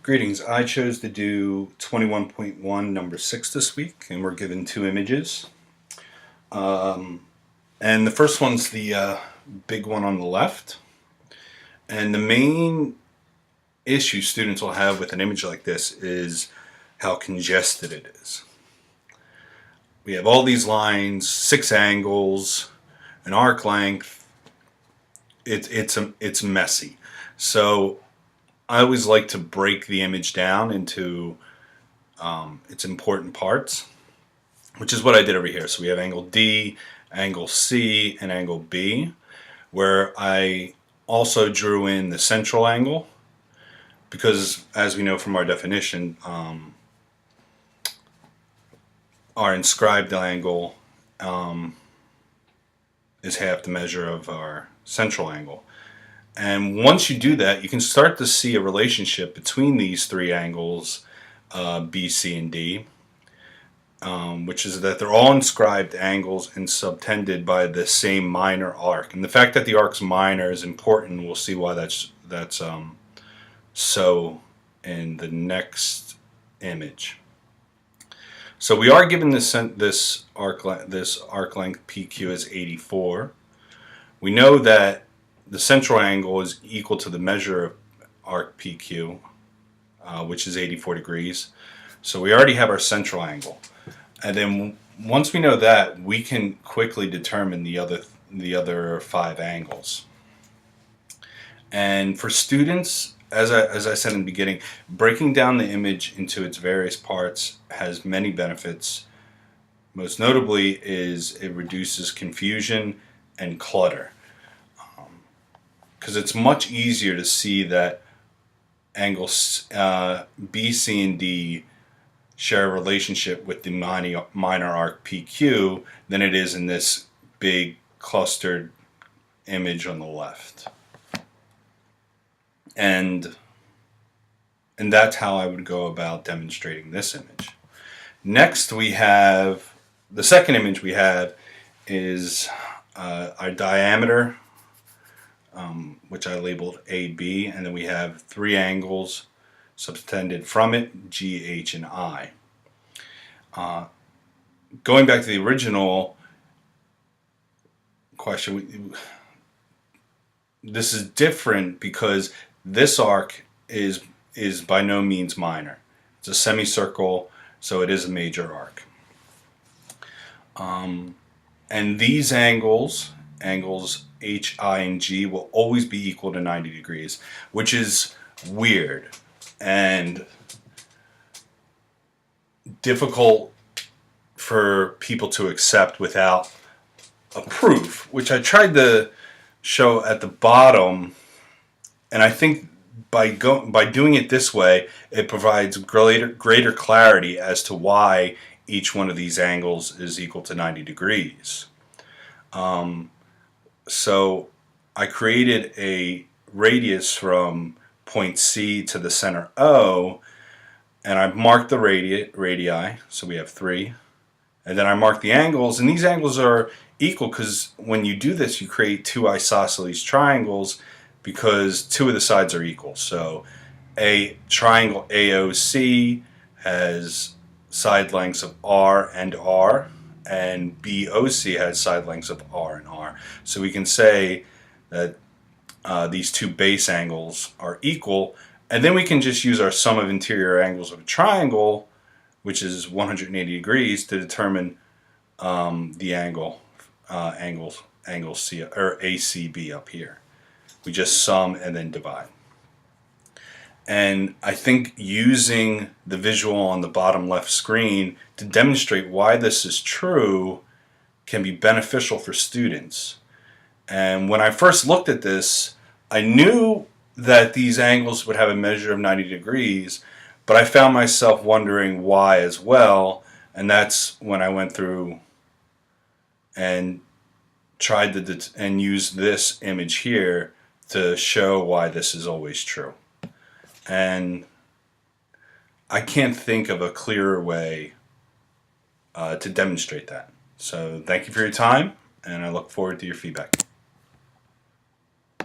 Greetings. I chose to do 21.1 number 6 this week, and we're given two images. And the first one's the big one on the left. And the main issue students will have with an image like this is how congested it is. We have all these lines, 6 angles, an arc length. It's messy. So I always like to break the image down into its important parts, which is what I did over here. So we have angle D, angle C, and angle B, where I also drew in the central angle, because as we know from our definition, our inscribed angle is half the measure of our central angle. And once you do that, you can start to see a relationship between these three angles, B, C, and D, which is that they're all inscribed angles and subtended by the same minor arc. And the fact that the arc's minor is important. We'll see why that's so in the next image. So we are given this arc length PQ as 84. We know that the central angle is equal to the measure of arc PQ, which is 84 degrees. So we already have our central angle. And then once we know that, we can quickly determine the other 5 angles. And for students, as I said in the beginning, breaking down the image into its various parts has many benefits. Most notably is it reduces confusion and clutter. Because it's much easier to see that angles B, C, and D share a relationship with the minor arc PQ than it is in this big clustered image on the left. And that's how I would go about demonstrating this image. Next we have, the second image we have is our diameter, which I labeled AB, and then we have 3 angles subtended from it, G, H, and I. Going back to the original question, this is different because this arc is by no means minor. It's a semicircle, so it is a major arc. And these angles H, I, and G will always be equal to 90 degrees, which is weird and difficult for people to accept without a proof, which I tried to show at the bottom. And I think by doing it this way, it provides greater clarity as to why each one of these angles is equal to 90 degrees. So I created a radius from point C to the center O, and I marked the radii, so we have 3. And then I marked the angles, and these angles are equal because when you do this, you create 2 isosceles triangles because 2 of the sides are equal. So a triangle AOC has side lengths of R and R, and BOC has side lengths of R and R. So we can say that these 2 base angles are equal, and then we can just use our sum of interior angles of a triangle, which is 180 degrees, to determine the angle C or ACB up here. We just sum and then divide. And I think using the visual on the bottom left screen to demonstrate why this is true can be beneficial for students. And when I first looked at this, I knew that these angles would have a measure of 90 degrees, but I found myself wondering why as well, and that's when I went through and tried to and used this image here to show why this is always true. And I can't think of a clearer way to demonstrate that. So thank you for your time, and I look forward to your feedback.